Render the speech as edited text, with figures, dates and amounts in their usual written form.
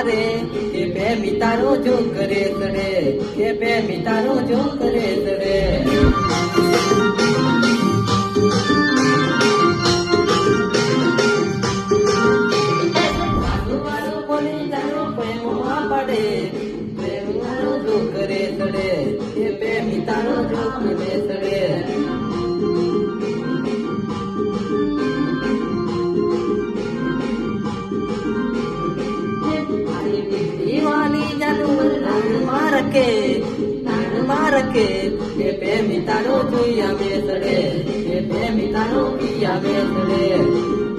મારે કે પ્રેમી તારો જો કરે સડે કે પ્રેમી તારો જો કરે સડે તારો જો કરે સડે દીવાની જાનું મારકે કે પ્રેમી તારો જોઈ આવે સડે કે પ્રેમી તારો કી આવે સડે